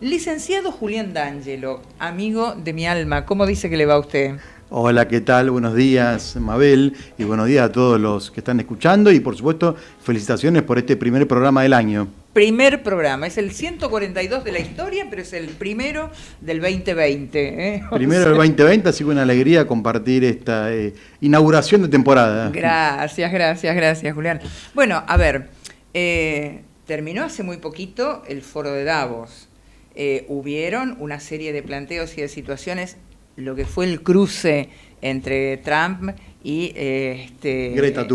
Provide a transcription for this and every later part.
Licenciado Julián D'Angelo, amigo de mi alma, ¿cómo dice que le va a usted? Hola, ¿qué tal? Buenos días, Mabel, y buenos días a todos los que están escuchando y por supuesto felicitaciones por este primer programa del año. Primer programa, es el 142 de la historia, pero es el primero del 2020. Primero del 2020, así que una alegría compartir esta inauguración de temporada. Gracias, Julián. Bueno, a ver, terminó hace muy poquito el foro de Davos. Hubieron una serie de planteos y de situaciones, lo que fue el cruce entre Trump y Greta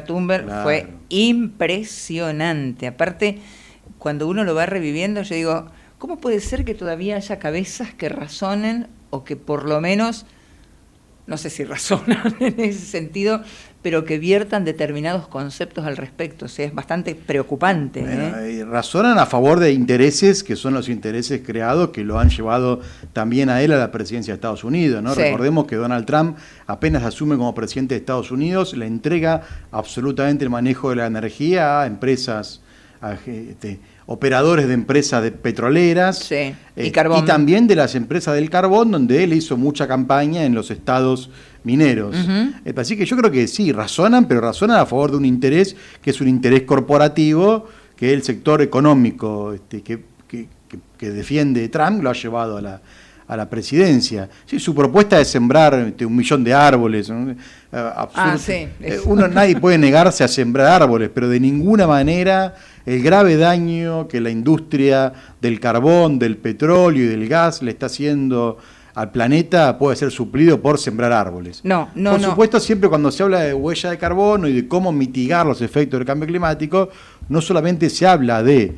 Thunberg. Claro. Fue impresionante. Aparte, cuando uno lo va reviviendo, yo digo, ¿cómo puede ser que todavía haya cabezas que razonen o que por lo menos, no sé si razonan en ese sentido, pero que viertan determinados conceptos al respecto? O sea, es bastante preocupante. Bueno, razonan a favor de intereses que son los intereses creados que lo han llevado también a él a la presidencia de Estados Unidos, ¿no? Sí. Recordemos que Donald Trump apenas asume como presidente de Estados Unidos, le entrega absolutamente el manejo de la energía a empresas, operadores de empresas petroleras, sí, y carbón. Y también de las empresas del carbón, donde él hizo mucha campaña en los estados mineros. Así que yo creo que sí, razonan, pero razonan a favor de un interés que es un interés corporativo, que el sector económico que defiende Trump lo ha llevado a la presidencia. Sí, su propuesta es sembrar 1 millón de árboles. ¿No? Sí. Nadie puede negarse a sembrar árboles, pero de ninguna manera el grave daño que la industria del carbón, del petróleo y del gas le está haciendo al planeta puede ser suplido por sembrar árboles. Por supuesto, siempre cuando se habla de huella de carbono y de cómo mitigar los efectos del cambio climático, no solamente se habla de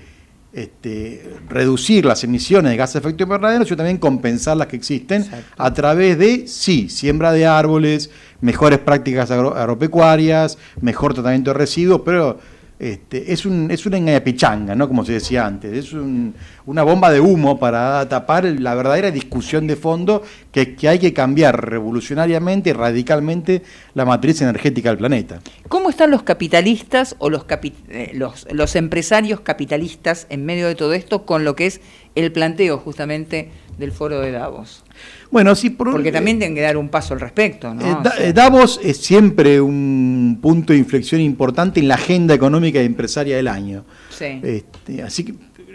reducir las emisiones de gases de efecto invernadero, sino también compensar las que existen. Exacto. A través de, sí, siembra de árboles, mejores prácticas agropecuarias, mejor tratamiento de residuos, pero es una engañapichanga, ¿no? Como se decía antes, es una bomba de humo para tapar la verdadera discusión de fondo que hay que cambiar revolucionariamente y radicalmente la matriz energética del planeta. ¿Cómo están los capitalistas o los empresarios capitalistas en medio de todo esto con lo que es el planteo justamente del foro de Davos? Bueno, sí, porque también tienen que dar un paso al respecto, ¿no? Davos es siempre un punto de inflexión importante en la agenda económica y empresaria del año. Sí. Así que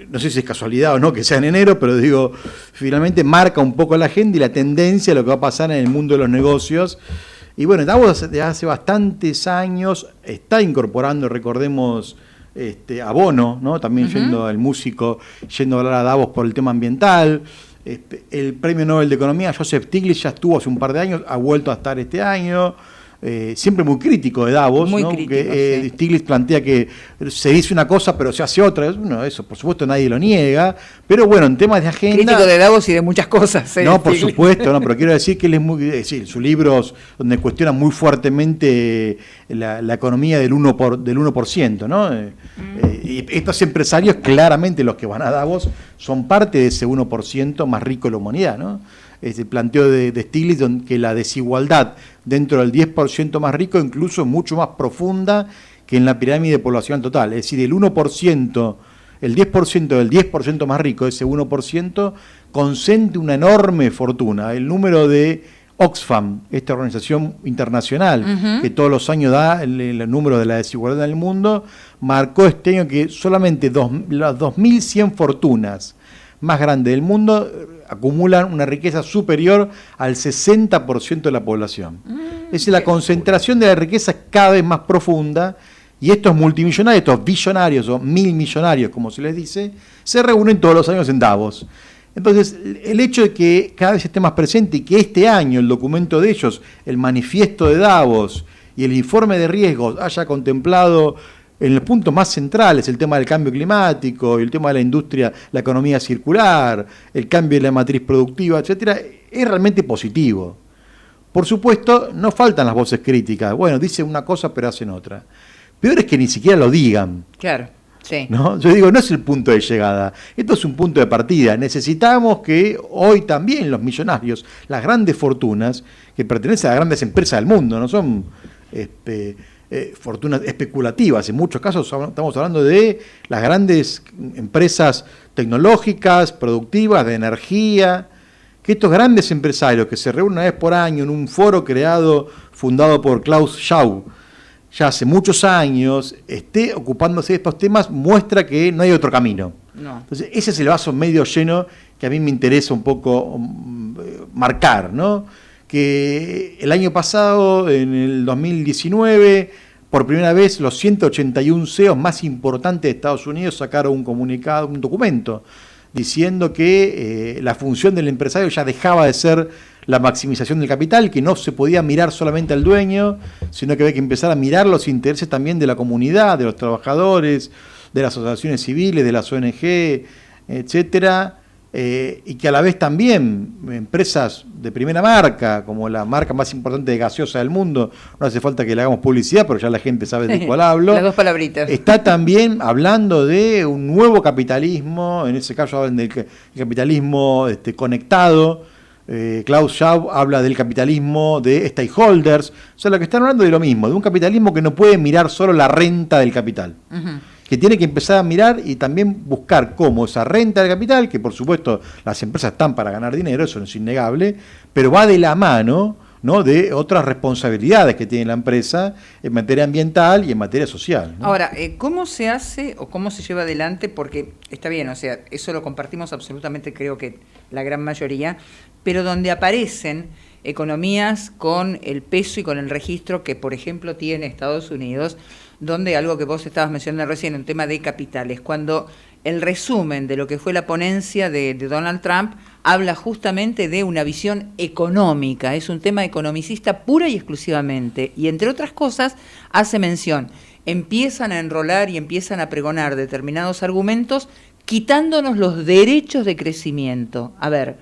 no sé si es casualidad o no que sea en enero, pero digo, finalmente marca un poco la agenda y la tendencia de lo que va a pasar en el mundo de los negocios. Y bueno, Davos desde hace bastantes años está incorporando, recordemos, a Bono, ¿no? También yendo el músico, yendo a hablar a Davos por el tema ambiental. El Premio Nobel de Economía, Joseph Stiglitz, ya estuvo hace un par de años, ha vuelto a estar este año. Siempre muy crítico de Davos, muy ¿no? Crítico, sí. Stiglitz plantea que se dice una cosa pero se hace otra. Bueno, eso por supuesto nadie lo niega, pero bueno, en temas de agenda... Crítico de Davos y de muchas cosas. No, por supuesto, no, pero quiero decir que él es muy... sus libros donde cuestiona muy fuertemente la economía del 1%, ¿no? Y estos empresarios, claramente los que van a Davos, son parte de ese 1% más rico de la humanidad, ¿no? El planteo de Stiglitz, que la desigualdad dentro del 10% más rico incluso es mucho más profunda que en la pirámide poblacional total. Es decir, el 1%, el 10% del 10% más rico, ese 1%, concentra una enorme fortuna. El número de Oxfam, esta organización internacional que todos los años da el número de la desigualdad en el mundo, marcó este año que solamente las 2.100 fortunas más grandes del mundo acumulan una riqueza superior al 60% de la población. Es decir, la concentración de la riqueza es cada vez más profunda y estos multimillonarios, estos billonarios o milmillonarios, como se les dice, se reúnen todos los años en Davos. Entonces, el hecho de que cada vez esté más presente y que este año el documento de ellos, el manifiesto de Davos y el informe de riesgos haya contemplado en los puntos más centrales el tema del cambio climático, el tema de la industria, la economía circular, el cambio de la matriz productiva, etcétera, es realmente positivo. Por supuesto, no faltan las voces críticas. Bueno, dicen una cosa pero hacen otra. Peor es que ni siquiera lo digan. Claro, sí. ¿No? Yo digo, no es el punto de llegada, esto es un punto de partida. Necesitamos que hoy también los millonarios, las grandes fortunas, que pertenecen a las grandes empresas del mundo, no son fortunas especulativas. En muchos casos estamos hablando de las grandes empresas tecnológicas, productivas, de energía, que estos grandes empresarios que se reúnen una vez por año en un foro fundado por Klaus Schwab, ya hace muchos años, esté ocupándose de estos temas, muestra que no hay otro camino. No. Entonces, ese es el vaso medio lleno que a mí me interesa un poco marcar, ¿no? Que el año pasado, en el 2019, por primera vez los 181 CEOs más importantes de Estados Unidos sacaron un comunicado, un documento, diciendo que la función del empresario ya dejaba de ser la maximización del capital, que no se podía mirar solamente al dueño, sino que había que empezar a mirar los intereses también de la comunidad, de los trabajadores, de las asociaciones civiles, de las ONG, etcétera, y que a la vez también empresas de primera marca, como la marca más importante de gaseosa del mundo, no hace falta que le hagamos publicidad, pero ya la gente sabe de cuál hablo. Las dos palabritas. Está también hablando de un nuevo capitalismo, en ese caso hablan del capitalismo conectado. Klaus Schwab habla del capitalismo de stakeholders, o sea, lo que están hablando de lo mismo, de un capitalismo que no puede mirar solo la renta del capital. Uh-huh. Que tiene que empezar a mirar y también buscar cómo esa renta del capital, que por supuesto las empresas están para ganar dinero, eso no es innegable, pero va de la mano, ¿no?, de otras responsabilidades que tiene la empresa en materia ambiental y en materia social, ¿no? Ahora, ¿cómo se hace o cómo se lleva adelante? Porque está bien, o sea, eso lo compartimos absolutamente, creo que la gran mayoría, pero donde aparecen economías con el peso y con el registro que, por ejemplo, tiene Estados Unidos, donde algo que vos estabas mencionando recién, un tema de capitales, cuando el resumen de lo que fue la ponencia de Donald Trump habla justamente de una visión económica, es un tema economicista pura y exclusivamente, y entre otras cosas hace mención, empiezan a enrolar y empiezan a pregonar determinados argumentos quitándonos los derechos de crecimiento. A ver,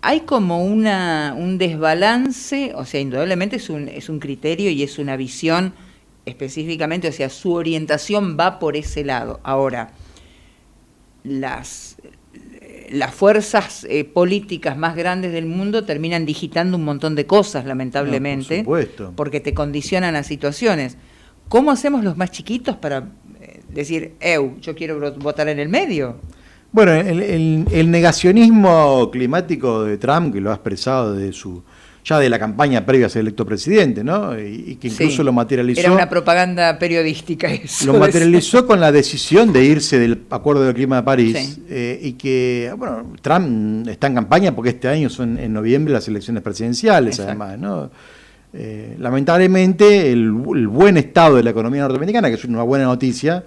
hay como un desbalance, o sea, indudablemente es un criterio y es una visión específicamente, o sea, su orientación va por ese lado. Ahora, las fuerzas políticas más grandes del mundo terminan digitando un montón de cosas, lamentablemente, no, por supuesto, porque te condicionan a situaciones. ¿Cómo hacemos los más chiquitos para decir, yo quiero votar en el medio? Bueno, el negacionismo climático de Trump, que lo ha expresado ya de la campaña previa a ser electo presidente, ¿no? Y que incluso lo materializó. Era una propaganda periodística eso. Lo materializó con la decisión de irse del Acuerdo del Clima de París, y que, bueno, Trump está en campaña porque este año son en noviembre las elecciones presidenciales. Exacto. Además, ¿no? Lamentablemente el buen estado de la economía norteamericana, que es una buena noticia,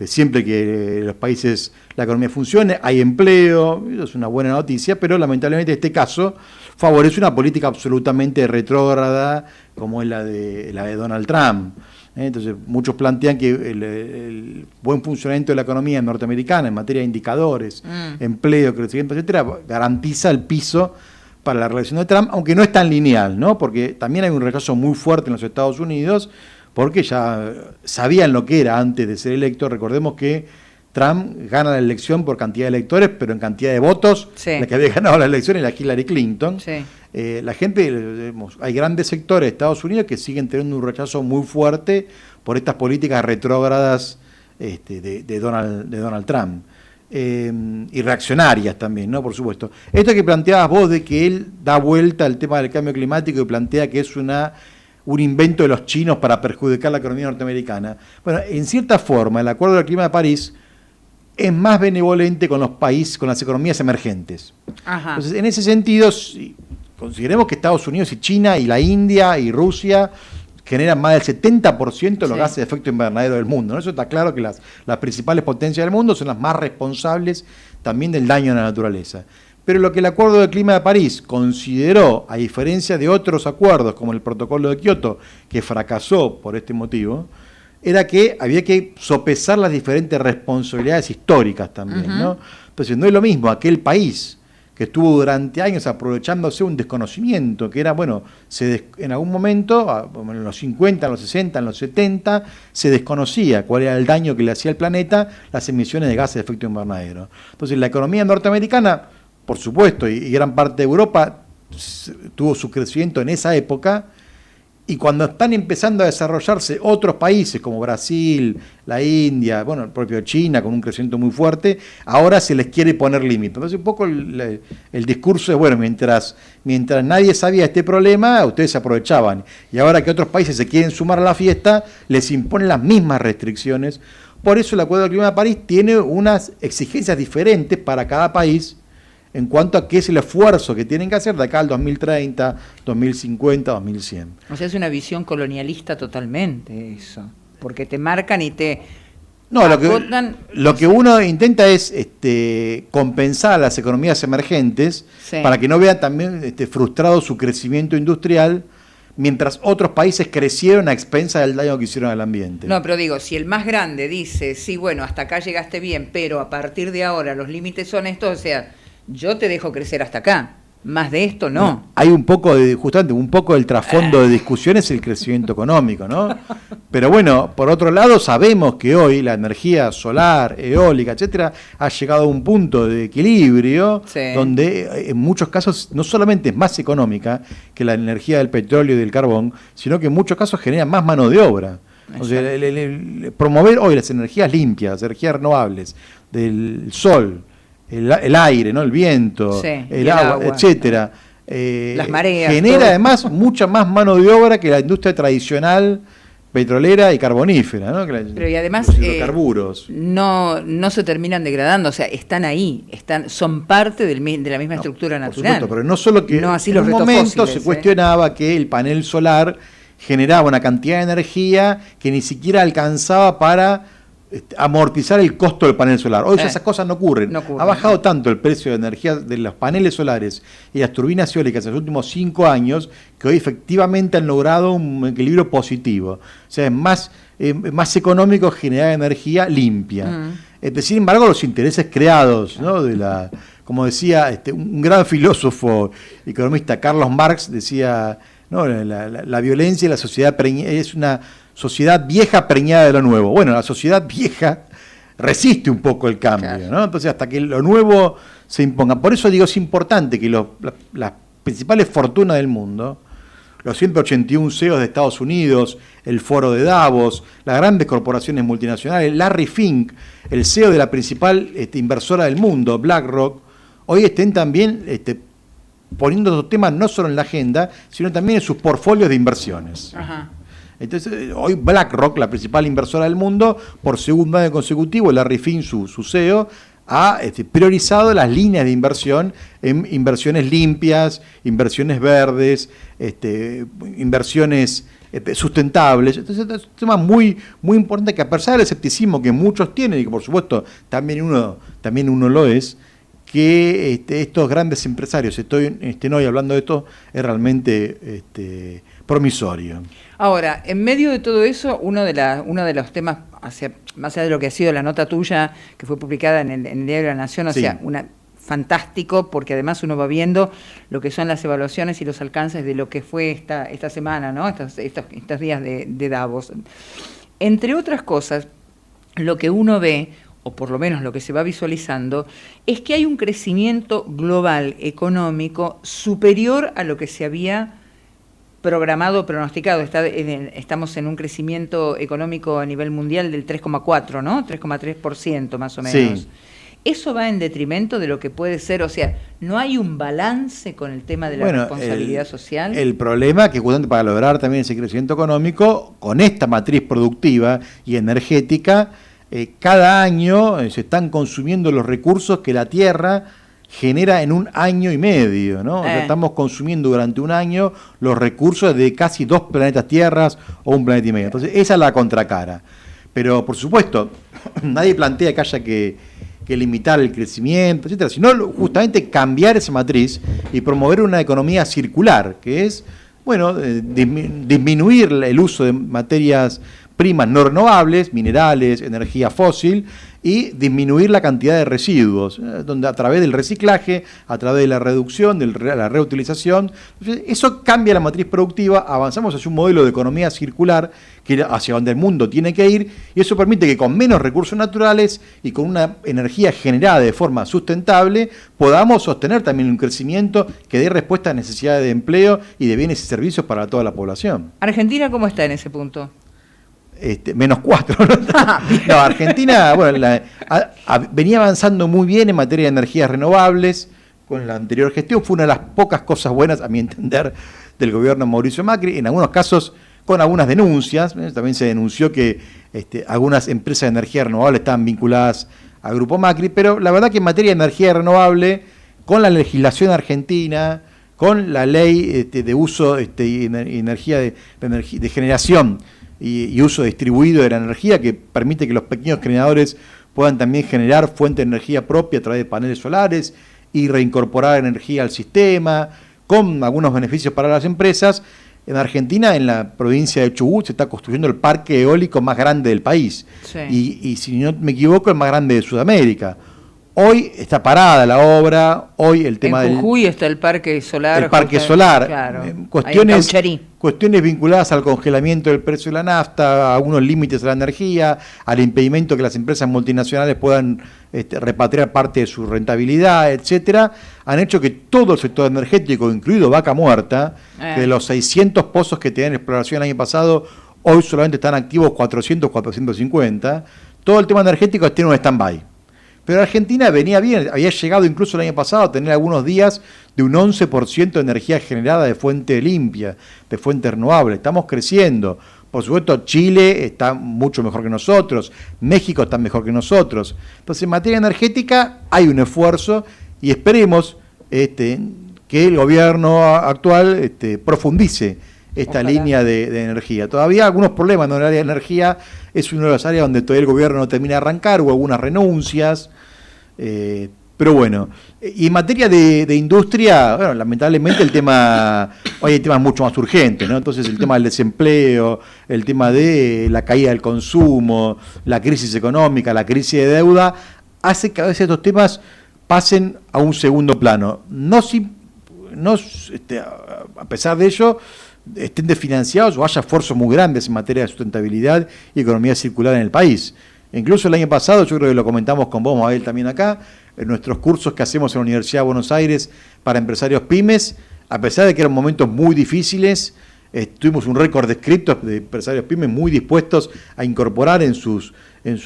siempre que los países, la economía funcione, hay empleo, eso es una buena noticia, pero lamentablemente este caso favorece una política absolutamente retrógrada como es la de Donald Trump. Entonces muchos plantean que el buen funcionamiento de la economía norteamericana en materia de indicadores, empleo, crecimiento, etcétera, garantiza el piso para la reelección de Trump, aunque no es tan lineal, ¿no? Porque también hay un rechazo muy fuerte en los Estados Unidos, porque ya sabían lo que era antes de ser electo. Recordemos que Trump gana la elección por cantidad de electores, pero en cantidad de votos, la que había ganado la elección era Hillary Clinton. Sí. La gente, hay grandes sectores de Estados Unidos que siguen teniendo un rechazo muy fuerte por estas políticas retrógradas de Donald Trump. Y reaccionarias también, ¿no? Por supuesto. Esto que planteabas vos de que él da vuelta al tema del cambio climático y plantea que es un invento de los chinos para perjudicar la economía norteamericana. Bueno, en cierta forma, el Acuerdo del Clima de París es más benevolente con los países, con las economías emergentes. Ajá. Entonces, en ese sentido, consideremos que Estados Unidos y China y la India y Rusia generan más del 70% de los gases de efecto invernadero del mundo, ¿no? Eso está claro que las principales potencias del mundo son las más responsables también del daño a la naturaleza. Pero lo que el Acuerdo del Clima de París consideró, a diferencia de otros acuerdos como el Protocolo de Kioto, que fracasó por este motivo, era que había que sopesar las diferentes responsabilidades históricas también, ¿no? Entonces no es lo mismo aquel país que estuvo durante años aprovechándose un desconocimiento, que era, bueno, en algún momento, en los 50, en los 60, en los 70, se desconocía cuál era el daño que le hacía al planeta las emisiones de gases de efecto invernadero. Entonces la economía norteamericana, por supuesto, y gran parte de Europa tuvo su crecimiento en esa época, Y cuando están empezando a desarrollarse otros países como Brasil, la India, bueno, el propio China con un crecimiento muy fuerte, ahora se les quiere poner límite. Entonces un poco el discurso es, bueno, mientras nadie sabía este problema, ustedes se aprovechaban. Y ahora que otros países se quieren sumar a la fiesta, les imponen las mismas restricciones. Por eso el Acuerdo del Clima de París tiene unas exigencias diferentes para cada país en cuanto a qué es el esfuerzo que tienen que hacer de acá al 2030, 2050, 2100. O sea, es una visión colonialista totalmente eso, porque te marcan y te No, acotan. lo que uno intenta es compensar a las economías emergentes para que no vean también frustrado su crecimiento industrial, mientras otros países crecieron a expensas del daño que hicieron al ambiente. No, pero digo, si el más grande dice, sí, bueno, hasta acá llegaste bien, pero a partir de ahora los límites son estos, o sea, yo te dejo crecer hasta acá, más de esto no. Hay justamente un poco del trasfondo de discusión es el crecimiento económico, ¿no? Pero bueno, por otro lado sabemos que hoy la energía solar, eólica, etcétera, ha llegado a un punto de equilibrio donde en muchos casos no solamente es más económica que la energía del petróleo y del carbón, sino que en muchos casos genera más mano de obra. O sea, promover hoy las energías limpias, las energías renovables, del sol, el aire, ¿no? El viento, el agua, etcétera. Las mareas. Genera todo. además mucha más mano de obra que la industria tradicional petrolera y carbonífera, ¿no? Pero y además los hidrocarburos. No se terminan degradando, o sea, están ahí, son parte de la misma estructura natural. Por supuesto, pero no solo que no así en los un restos momento fósiles, se cuestionaba que el panel solar generaba una cantidad de energía que ni siquiera alcanzaba para amortizar el costo del panel solar. Hoy esas cosas no ocurren. Ha bajado tanto el precio de energía de los paneles solares y las turbinas eólicas en los últimos 5 años que hoy efectivamente han logrado un equilibrio positivo. O sea, es más económico generar energía limpia. Sin embargo, los intereses creados, ¿no? Como decía un gran filósofo economista, Carlos Marx, decía, ¿no? La violencia y la sociedad es una sociedad vieja preñada de lo nuevo. Bueno, la sociedad vieja resiste un poco el cambio, claro, ¿no? Entonces, hasta que lo nuevo se imponga. Por eso digo, es importante que las principales fortunas del mundo, los 181 CEOs de Estados Unidos, el foro de Davos, las grandes corporaciones multinacionales, Larry Fink, el CEO de la principal inversora del mundo, BlackRock, hoy estén también poniendo estos temas no solo en la agenda, sino también en sus portfolios de inversiones. Ajá. Entonces, hoy BlackRock, la principal inversora del mundo, por segundo año consecutivo, Larry Fink, su CEO, ha priorizado las líneas de inversión en inversiones limpias, inversiones verdes, inversiones sustentables. Entonces, es un tema muy, muy importante que, a pesar del escepticismo que muchos tienen, y que por supuesto también uno lo es, que estos grandes empresarios estén hoy hablando de esto es realmente promisorio. Ahora, en medio de todo eso, uno de los temas, más allá de lo que ha sido la nota tuya, que fue publicada en el Diario de la Nación, o sea, fantástico, porque además uno va viendo lo que son las evaluaciones y los alcances de lo que fue esta semana, ¿no? Estos días de Davos. Entre otras cosas, lo que uno ve, o por lo menos lo que se va visualizando, es que hay un crecimiento global económico superior a lo que se había programado, pronosticado. Estamos en un crecimiento económico a nivel mundial del 3,4, ¿no? 3,3% más o menos. Sí. Eso va en detrimento de lo que puede ser, o sea, ¿no hay un balance con el tema de la responsabilidad social? El problema es que justamente para lograr también ese crecimiento económico, con esta matriz productiva y energética, cada año se están consumiendo los recursos que la Tierra genera en un año y medio, ¿no? O sea, estamos consumiendo durante un año los recursos de casi 2 planetas Tierras o un planeta y medio. Entonces, esa es la contracara. Pero, por supuesto, nadie plantea que haya que limitar el crecimiento, etcétera, sino justamente cambiar esa matriz y promover una economía circular, que es, bueno, disminuir el uso de materias primas no renovables, minerales, energía fósil, y disminuir la cantidad de residuos, donde a través del reciclaje, a través de la reducción, de la reutilización, eso cambia la matriz productiva, avanzamos hacia un modelo de economía circular que hacia donde el mundo tiene que ir, y eso permite que con menos recursos naturales y con una energía generada de forma sustentable podamos sostener también un crecimiento que dé respuesta a necesidades de empleo y de bienes y servicios para toda la población. ¿Argentina cómo está en ese punto? -4. No, Argentina venía avanzando muy bien en materia de energías renovables. Con la anterior gestión fue una de las pocas cosas buenas, a mi entender, del gobierno de Mauricio Macri, en algunos casos con algunas denuncias. También se denunció que algunas empresas de energía renovable estaban vinculadas al Grupo Macri, pero la verdad que en materia de energía renovable, con la legislación argentina, con la ley de uso y energía de generación y uso distribuido de la energía, que permite que los pequeños generadores puedan también generar fuente de energía propia a través de paneles solares y reincorporar energía al sistema, con algunos beneficios para las empresas. En Argentina, en la provincia de Chubut, se está construyendo el parque eólico más grande del país. Sí. Y si no me equivoco, el más grande de Sudamérica. Hoy está parada la obra, hoy el tema en Jujuy está el parque solar. El parque solar, claro, cuestiones vinculadas al congelamiento del precio de la nafta, a algunos límites a la energía, al impedimento que las empresas multinacionales puedan repatriar parte de su rentabilidad, etcétera, han hecho que todo el sector energético, incluido Vaca Muerta, que de los 600 pozos que tenían en exploración el año pasado, hoy solamente están activos 400, 450, todo el tema energético tiene un stand-by. Pero Argentina venía bien, había llegado incluso el año pasado a tener algunos días de un 11% de energía generada de fuente limpia, de fuente renovable. Estamos creciendo. Por supuesto, Chile está mucho mejor que nosotros, México está mejor que nosotros. Entonces, en materia energética hay un esfuerzo y esperemos que el gobierno actual profundice esta línea de energía. Todavía algunos problemas en el área de energía, es una de las áreas donde todavía el gobierno no termina de arrancar, hubo algunas renuncias, pero bueno. Y en materia de industria, bueno, lamentablemente hoy hay temas mucho más urgentes, ¿no? Entonces el tema del desempleo, el tema de la caída del consumo, la crisis económica, la crisis de deuda, hace que a veces estos temas pasen a un segundo plano. A pesar de ello, estén desfinanciados o haya esfuerzos muy grandes en materia de sustentabilidad y economía circular en el país. Incluso el año pasado, yo creo que lo comentamos con vos, Mabel, también acá, en nuestros cursos que hacemos en la Universidad de Buenos Aires para empresarios pymes, a pesar de que eran momentos muy difíciles, tuvimos un récord de inscritos de empresarios pymes muy dispuestos a incorporar en su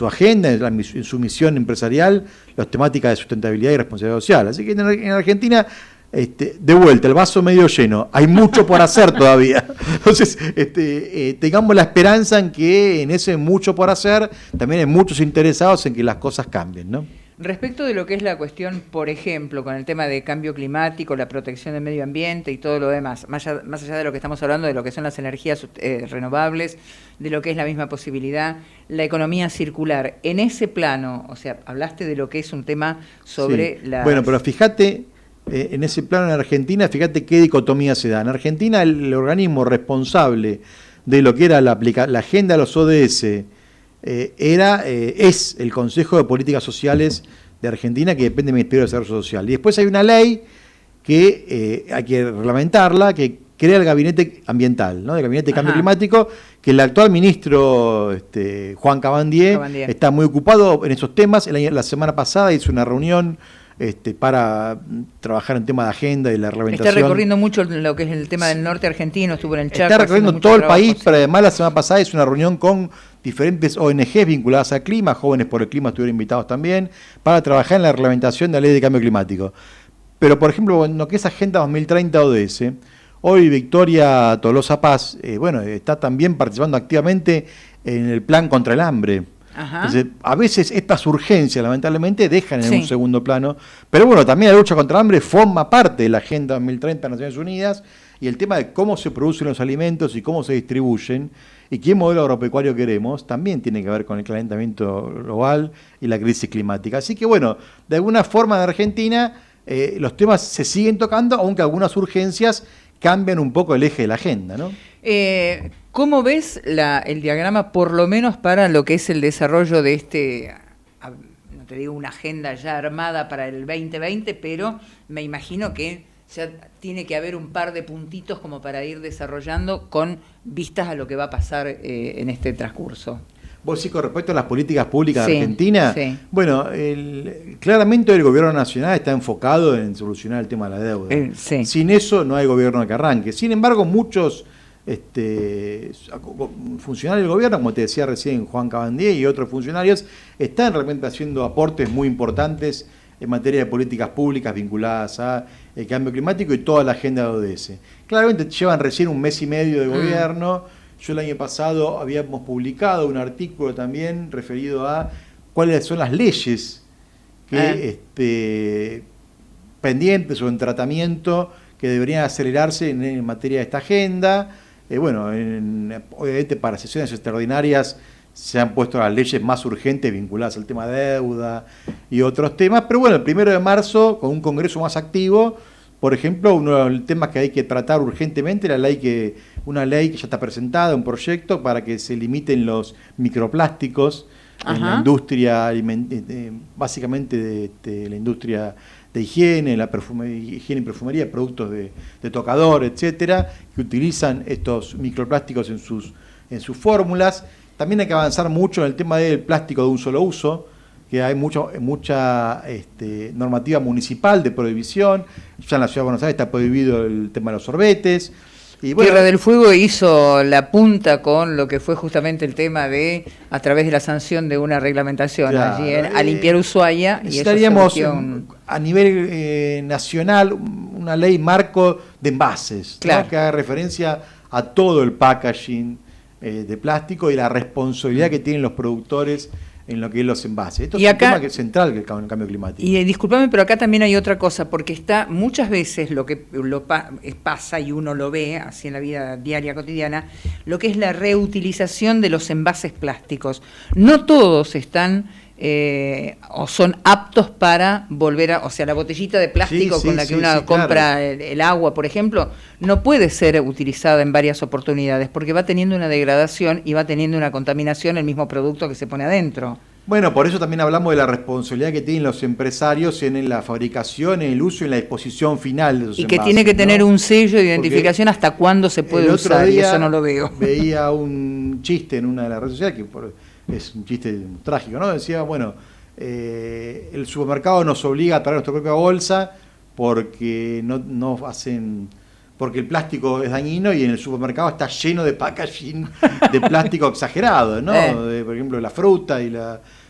agenda, en su misión empresarial, las temáticas de sustentabilidad y responsabilidad social. Así que en Argentina, de vuelta, el vaso medio lleno, hay mucho por hacer todavía. Entonces, tengamos la esperanza en que en ese mucho por hacer también hay muchos interesados en que las cosas cambien, ¿no? Respecto de lo que es la cuestión, por ejemplo, con el tema de cambio climático, la protección del medio ambiente y todo lo demás, más allá de lo que estamos hablando, de lo que son las energías renovables, de lo que es la misma posibilidad, la economía circular, en ese plano, o sea, hablaste de lo que es un tema sobre la... Bueno, pero fíjate, en ese plano en Argentina, fíjate qué dicotomía se da. En Argentina el organismo responsable de lo que era la agenda de los ODS es el Consejo de Políticas Sociales de Argentina, que depende del Ministerio de Desarrollo Social. Y después hay una ley que hay que reglamentarla, que crea el Gabinete Ambiental, ¿no? El Gabinete de Cambio Climático, que el actual ministro Juan Cabandier está muy ocupado en esos temas. La semana pasada hizo una reunión para trabajar en tema de agenda y la reglamentación. Está recorriendo mucho lo que es el tema del norte argentino, estuvo en el Chaco. Está recorriendo todo el país, pero además la semana pasada hizo una reunión con diferentes ONGs vinculadas al clima, Jóvenes por el Clima estuvieron invitados también, para trabajar en la reglamentación de la ley de cambio climático. Pero, por ejemplo, en lo que es Agenda 2030 ODS, hoy Victoria Tolosa Paz, está también participando activamente en el plan contra el hambre. Entonces, a veces estas urgencias, lamentablemente, dejan en un segundo plano. Pero bueno, también la lucha contra el hambre forma parte de la Agenda 2030 de Naciones Unidas, y el tema de cómo se producen los alimentos y cómo se distribuyen y qué modelo agropecuario queremos también tiene que ver con el calentamiento global y la crisis climática. Así que bueno, de alguna forma en Argentina los temas se siguen tocando, aunque algunas urgencias cambian un poco el eje de la agenda, ¿no? ¿Cómo ves el diagrama, por lo menos para lo que es el desarrollo de te digo una agenda ya armada para el 2020, pero me imagino que ya tiene que haber un par de puntitos como para ir desarrollando con vistas a lo que va a pasar en este transcurso. Vos sí, con respecto a las políticas públicas Sí, de Argentina, sí. bueno, claramente el gobierno nacional está enfocado en solucionar el tema de la deuda. Sí. Sin eso no hay gobierno que arranque. Sin embargo, muchos funcionarios del gobierno, como te decía recién Juan Cabandier y otros funcionarios, están realmente haciendo aportes muy importantes en materia de políticas públicas vinculadas al cambio climático y toda la agenda de ODS. Claramente llevan recién un mes y medio de gobierno. Yo el año pasado habíamos publicado un artículo también referido a cuáles son las leyes que pendientes o en tratamiento que deberían acelerarse en materia de esta agenda. Obviamente para sesiones extraordinarias se han puesto las leyes más urgentes vinculadas al tema de deuda y otros temas, pero bueno, el 1 de marzo, con un congreso más activo, por ejemplo, uno de los temas que hay que tratar urgentemente, una ley que ya está presentada, un proyecto para que se limiten los microplásticos en la industria, básicamente de la industria de higiene, higiene y perfumería, productos de tocador, etcétera, que utilizan estos microplásticos en sus fórmulas. También hay que avanzar mucho en el tema del plástico de un solo uso, que hay mucha normativa municipal de prohibición. Ya en la Ciudad de Buenos Aires está prohibido el tema de los sorbetes. Y bueno, Tierra del Fuego hizo la punta con lo que fue justamente el tema de, a través de la sanción de una reglamentación, claro, allí a limpiar Ushuaia. Necesitaríamos y eso a nivel nacional una ley marco de envases, claro, ¿no? Que haga referencia a todo el packaging de plástico y la responsabilidad que tienen los productores en lo que es los envases. Esto es un tema que es central que el cambio climático. Y discúlpame, pero acá también hay otra cosa, porque está muchas veces lo que pasa y uno lo ve así en la vida diaria, cotidiana, lo que es la reutilización de los envases plásticos. No todos están o son aptos para volver a, o sea, la botellita de plástico con la que uno compra claro, el agua, por ejemplo, no puede ser utilizada en varias oportunidades porque va teniendo una degradación y va teniendo una contaminación el mismo producto que se pone adentro. Bueno, por eso también hablamos de la responsabilidad que tienen los empresarios en la fabricación, en el uso y en la disposición final de esos envases. Y que tiene que tener un sello de identificación hasta cuándo se puede usar, y eso no lo veo. Veía un chiste en una de las redes sociales que es un chiste trágico, ¿no? Decía, bueno, el supermercado nos obliga a traer nuestra propia bolsa porque porque el plástico es dañino y en el supermercado está lleno de packaging de plástico exagerado, ¿no? Por ejemplo, la fruta y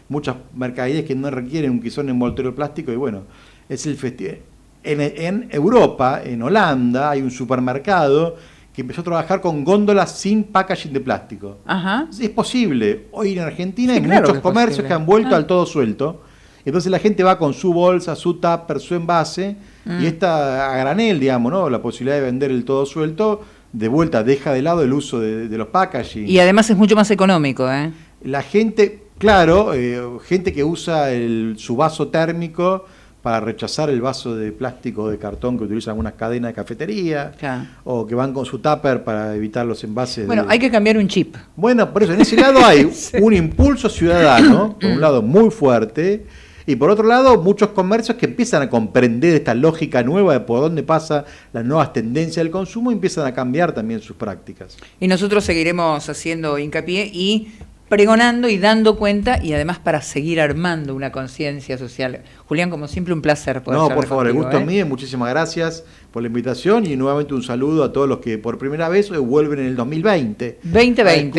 muchas mercaderías que no requieren que son envoltorio plástico y bueno, es el festival. En Europa, en Holanda, hay un supermercado que empezó a trabajar con góndolas sin packaging de plástico. Ajá. Es posible. Hoy en Argentina hay muchos comercios que han vuelto al todo suelto. Entonces la gente va con su bolsa, su tupper, su envase, y está a granel, digamos, ¿no? La posibilidad de vender el todo suelto, de vuelta deja de lado el uso de los packaging. Y además es mucho más económico, ¿eh? La gente, claro, gente que usa su vaso térmico para rechazar el vaso de plástico o de cartón que utilizan algunas cadenas de cafetería, claro, o que van con su tupper para evitar los envases. Bueno, hay que cambiar un chip. Bueno, por eso, en ese lado hay un impulso ciudadano, por un lado muy fuerte, y por otro lado muchos comercios que empiezan a comprender esta lógica nueva de por dónde pasa las nuevas tendencias del consumo y empiezan a cambiar también sus prácticas. Y nosotros seguiremos haciendo hincapié y pregonando y dando cuenta, y además para seguir armando una conciencia social. Julián, como siempre, un placer poder No, por favor, contigo, el gusto es mío, muchísimas gracias por la invitación y nuevamente un saludo a todos los que por primera vez vuelven en el 2020. 2020.